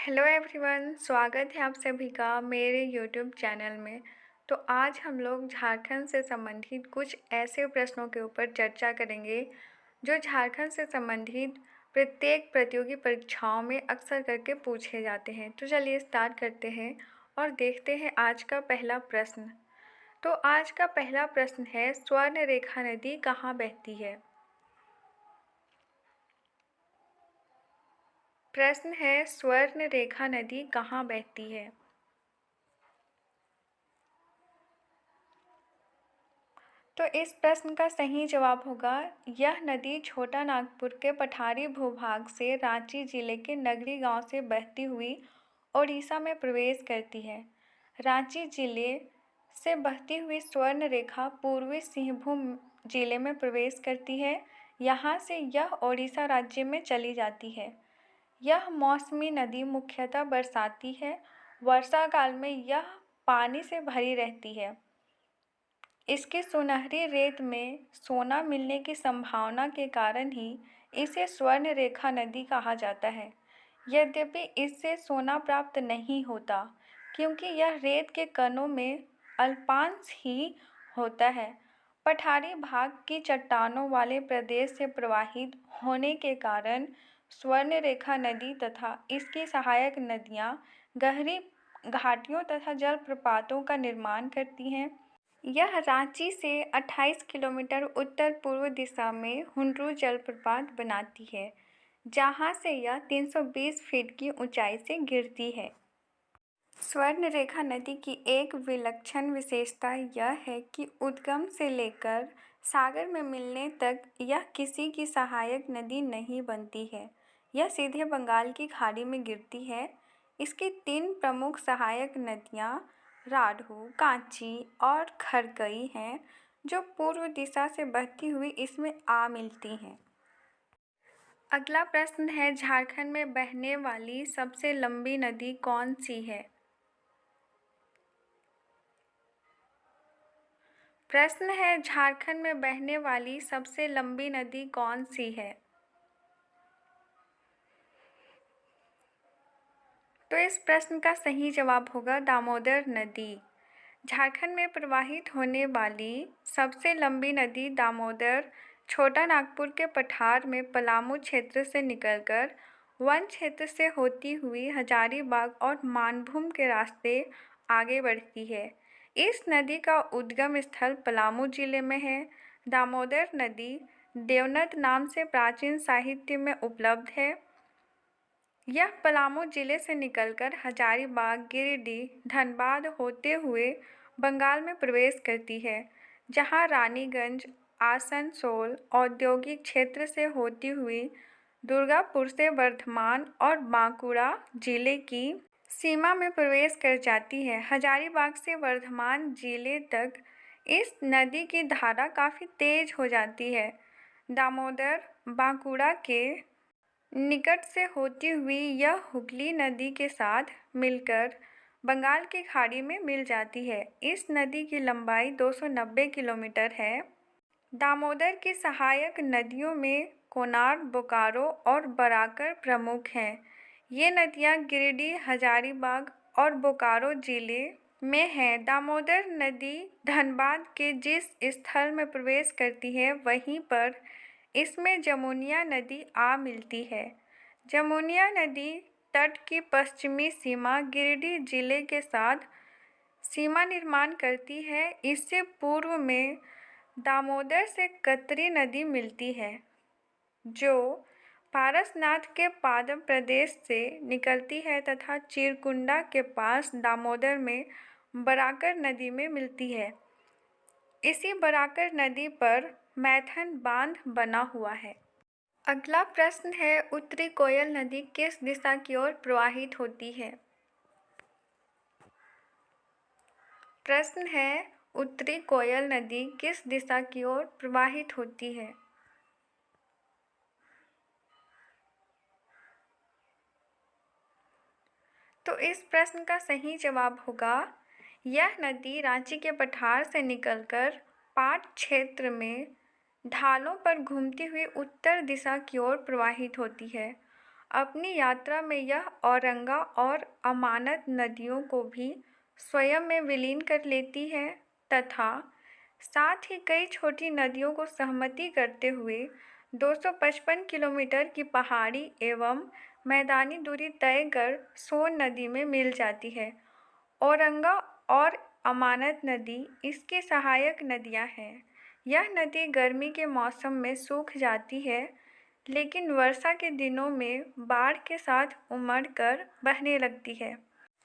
Hello everyone, स्वागत है आप सभी का मेरे यूट्यूब चैनल में। तो आज हम लोग झारखंड से संबंधित कुछ ऐसे प्रश्नों के ऊपर चर्चा करेंगे जो झारखंड से संबंधित प्रत्येक प्रतियोगी परीक्षाओं में अक्सर करके पूछे जाते हैं। तो चलिए स्टार्ट करते हैं और देखते हैं आज का पहला प्रश्न। तो आज का पहला प्रश्न है, स्वर्ण रेखा नदी कहाँ बहती है? प्रश्न है, स्वर्ण रेखा नदी कहाँ बहती है? तो इस प्रश्न का सही जवाब होगा, यह नदी छोटा नागपुर के पठारी भूभाग से रांची जिले के नगरी गांव से बहती हुई ओडिशा में प्रवेश करती है। रांची जिले से बहती हुई स्वर्ण रेखा पूर्वी सिंहभूम जिले में प्रवेश करती है। यहाँ से यह ओडिशा राज्य में चली जाती है। यह मौसमी नदी मुख्यतः बरसाती है। वर्षा काल में यह पानी से भरी रहती है। इसकी सुनहरी रेत में सोना मिलने की संभावना के कारण ही इसे स्वर्ण रेखा नदी कहा जाता है। यद्यपि इससे सोना प्राप्त नहीं होता, क्योंकि यह रेत के कणों में अल्पांश ही होता है। पठारी भाग की चट्टानों वाले प्रदेश से प्रवाहित होने के कारण स्वर्ण रेखा नदी तथा इसकी सहायक नदियाँ गहरी घाटियों तथा जलप्रपातों का निर्माण करती हैं। यह रांची से 28 किलोमीटर उत्तर पूर्व दिशा में हुंड्रू जलप्रपात बनाती है, जहां से यह 320 फीट की ऊंचाई से गिरती है। स्वर्ण रेखा नदी की एक विलक्षण विशेषता यह है कि उद्गम से लेकर सागर में मिलने तक यह किसी की सहायक नदी नहीं बनती है। यह सीधे बंगाल की खाड़ी में गिरती है। इसकी 3 प्रमुख सहायक नदियाँ राढ़ू, कांची और खरकई हैं, जो पूर्व दिशा से बहती हुई इसमें आ मिलती हैं। अगला प्रश्न है, झारखंड में बहने वाली सबसे लंबी नदी कौन सी है? प्रश्न है, झारखंड में बहने वाली सबसे लंबी नदी कौन सी है? तो इस प्रश्न का सही जवाब होगा दामोदर नदी। झारखंड में प्रवाहित होने वाली सबसे लंबी नदी दामोदर छोटा नागपुर के पठार में पलामू क्षेत्र से निकलकर वन क्षेत्र से होती हुई हजारीबाग और मानभूम के रास्ते आगे बढ़ती है। इस नदी का उद्गम स्थल पलामू जिले में है। दामोदर नदी देवनद नाम से प्राचीन साहित्य में उपलब्ध है। यह पलामू जिले से निकलकर हजारीबाग, गिरिडीह, धनबाद होते हुए बंगाल में प्रवेश करती है, जहां रानीगंज, आसनसोल औद्योगिक क्षेत्र से होती हुई दुर्गापुर से वर्धमान और बांकुड़ा जिले की सीमा में प्रवेश कर जाती है। हजारीबाग से वर्धमान जिले तक इस नदी की धारा काफ़ी तेज हो जाती है। दामोदर बांकुड़ा के निकट से होती हुई यह हुगली नदी के साथ मिलकर बंगाल की खाड़ी में मिल जाती है। इस नदी की लंबाई 290 किलोमीटर है। दामोदर की सहायक नदियों में कोनार, बोकारो और बराकर प्रमुख हैं। ये नदियाँ गिरिडीह, हजारीबाग और बोकारो जिले में हैं। दामोदर नदी धनबाद के जिस स्थल में प्रवेश करती है, वहीं पर इसमें जमुनिया नदी आ मिलती है। जमुनिया नदी तट की पश्चिमी सीमा गिरिडीह जिले के साथ सीमा निर्माण करती है। इससे पूर्व में दामोदर से कतरी नदी मिलती है, जो पारसनाथ के पादप प्रदेश से निकलती है तथा चिरकुंडा के पास दामोदर में बराकर नदी में मिलती है। इसी बराकर नदी पर मैथन बांध बना हुआ है। अगला प्रश्न है, उत्तरी कोयल नदी किस दिशा की ओर प्रवाहित होती है? प्रश्न है, उत्तरी कोयल नदी किस दिशा की ओर प्रवाहित होती है? तो इस प्रश्न का सही जवाब होगा, यह नदी रांची के पठार से निकलकर पाट क्षेत्र में ढालों पर घूमती हुई उत्तर दिशा की ओर प्रवाहित होती है। अपनी यात्रा में यह औरंगा और अमानत नदियों को भी स्वयं में विलीन कर लेती है तथा साथ ही कई छोटी नदियों को सहमति करते हुए 255 किलोमीटर की पहाड़ी एवं मैदानी दूरी तय कर सोन नदी में मिल जाती है। औरंगा और अमानत नदी इसकी सहायक नदियां हैं। यह नदी गर्मी के मौसम में सूख जाती है, लेकिन वर्षा के दिनों में बाढ़ के साथ उमड़कर बहने लगती है।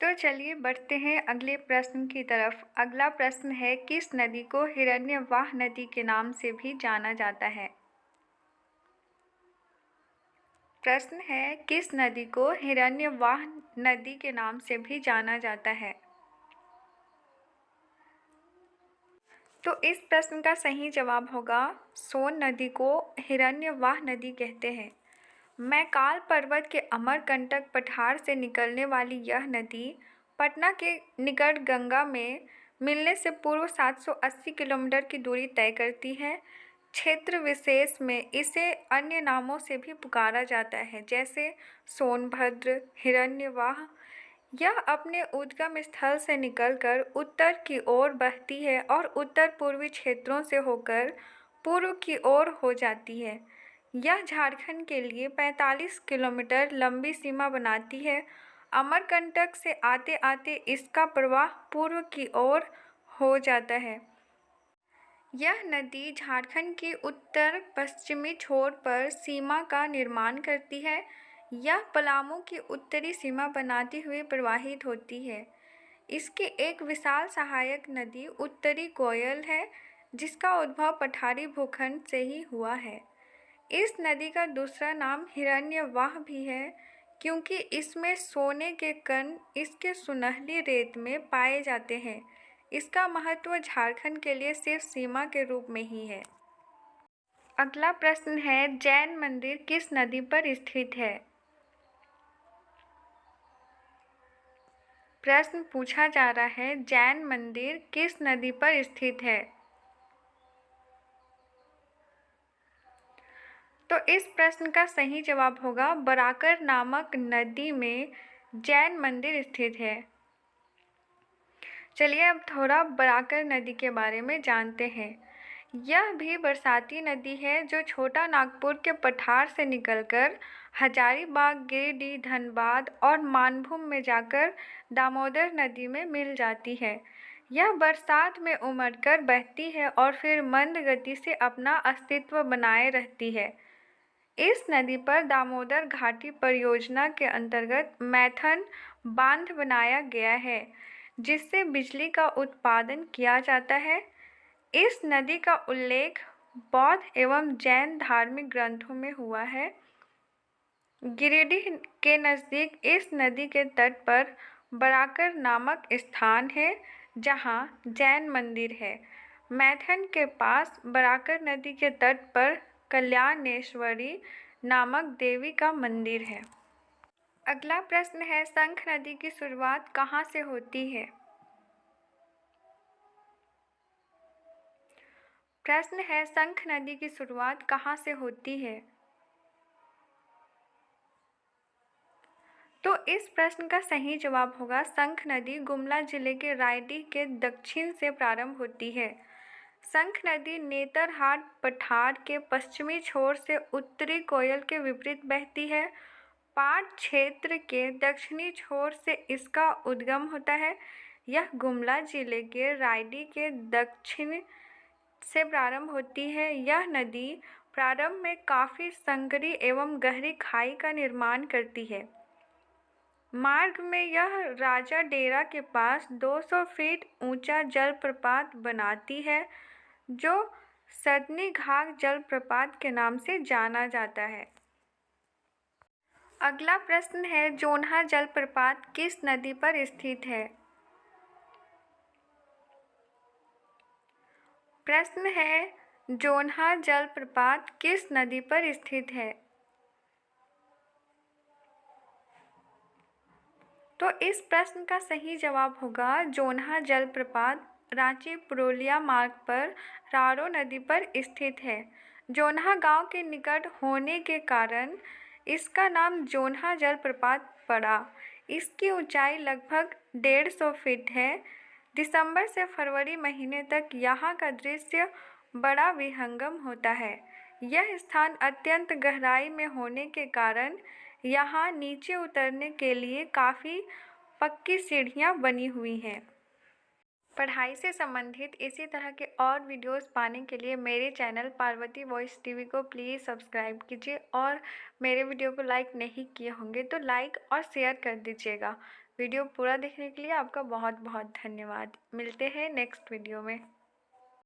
तो चलिए बढ़ते हैं अगले प्रश्न की तरफ। अगला प्रश्न है, किस नदी को हिरण्यवाह नदी के नाम से भी जाना जाता है? प्रश्न है, किस नदी को हिरण्यवाह नदी के नाम से भी जाना जाता है? तो इस प्रश्न का सही जवाब होगा सोन नदी को हिरण्यवाह नदी कहते हैं। मैकाल पर्वत के अमरकंटक पठार से निकलने वाली यह नदी पटना के निकट गंगा में मिलने से पूर्व 780 किलोमीटर की दूरी तय करती है। क्षेत्र विशेष में इसे अन्य नामों से भी पुकारा जाता है, जैसे सोनभद्र, हिरण्यवाह। यह अपने उद्गम स्थल से निकलकर उत्तर की ओर बहती है और उत्तर पूर्वी क्षेत्रों से होकर पूर्व की ओर हो जाती है। यह झारखंड के लिए 45 किलोमीटर लंबी सीमा बनाती है। अमरकंटक से आते आते इसका प्रवाह पूर्व की ओर हो जाता है। यह नदी झारखंड की उत्तर पश्चिमी छोर पर सीमा का निर्माण करती है। यह पलामू की उत्तरी सीमा बनाती हुई प्रवाहित होती है। इसकी एक विशाल सहायक नदी उत्तरी कोयल है, जिसका उद्भव पठारी भूखंड से ही हुआ है। इस नदी का दूसरा नाम हिरण्यवाह भी है, क्योंकि इसमें सोने के कण इसके सुनहली रेत में पाए जाते हैं। इसका महत्व झारखंड के लिए सिर्फ सीमा के रूप में ही है। अगला प्रश्न है, जैन मंदिर किस नदी पर स्थित है? प्रश्न पूछा जा रहा है, जैन मंदिर किस नदी पर स्थित है? तो इस प्रश्न का सही जवाब होगा बराकर नामक नदी में जैन मंदिर स्थित है। चलिए अब थोड़ा बराकर नदी के बारे में जानते हैं। यह भी बरसाती नदी है जो छोटा नागपुर के पठार से निकलकर हजारीबाग, गिरिडीह, धनबाद और मानभूम में जाकर दामोदर नदी में मिल जाती है। यह बरसात में उमड़कर बहती है और फिर मंद गति से अपना अस्तित्व बनाए रहती है। इस नदी पर दामोदर घाटी परियोजना के अंतर्गत मैथन बांध बनाया गया है, जिससे बिजली का उत्पादन किया जाता है। इस नदी का उल्लेख बौद्ध एवं जैन धार्मिक ग्रंथों में हुआ है। गिरिडीह के नज़दीक इस नदी के तट पर बराकर नामक स्थान है, जहां जैन मंदिर है। मैथन के पास बराकर नदी के तट पर कल्याणेश्वरी नामक देवी का मंदिर है। अगला प्रश्न है, शंख नदी की शुरुआत कहाँ से होती है? प्रश्न है, शंख नदी की शुरुआत कहाँ से होती है? तो इस प्रश्न का सही जवाब होगा शंख नदी गुमला जिले के रायडीह के दक्षिण से प्रारंभ होती है। शंख नदी नेतरहाट पठार के पश्चिमी छोर से उत्तरी कोयल के विपरीत बहती है। पाट क्षेत्र के दक्षिणी छोर से इसका उद्गम होता है। यह गुमला जिले के रायडीह के दक्षिण से प्रारंभ होती है। यह नदी प्रारंभ में काफ़ी संकरी एवं गहरी खाई का निर्माण करती है। मार्ग में यह राजा डेरा के पास 200 फीट ऊंचा जलप्रपात बनाती है, जो सदनी घाघ जलप्रपात के नाम से जाना जाता है। अगला प्रश्न है, जोन्हा जलप्रपात किस नदी पर स्थित है? प्रश्न है, जोन्हा जलप्रपात किस नदी पर स्थित है? तो इस प्रश्न का सही जवाब होगा जोन्हा जलप्रपात रांची पुरुलिया मार्ग पर रारो नदी पर स्थित है। जोन्हा गांव के निकट होने के कारण इसका नाम जोन्हा जलप्रपात पड़ा। इसकी ऊंचाई लगभग 150 फीट है। दिसंबर से फरवरी महीने तक यहाँ का दृश्य बड़ा विहंगम होता है। यह स्थान अत्यंत गहराई में होने के कारण यहाँ नीचे उतरने के लिए काफ़ी पक्की सीढ़ियाँ बनी हुई हैं। पढ़ाई से संबंधित इसी तरह के और वीडियोस पाने के लिए मेरे चैनल पार्वती वॉइस टीवी को प्लीज़ सब्सक्राइब कीजिए और मेरे वीडियो को लाइक नहीं किए होंगे तो लाइक और शेयर कर दीजिएगा। वीडियो पूरा देखने के लिए आपका बहुत बहुत धन्यवाद। मिलते हैं नेक्स्ट वीडियो में।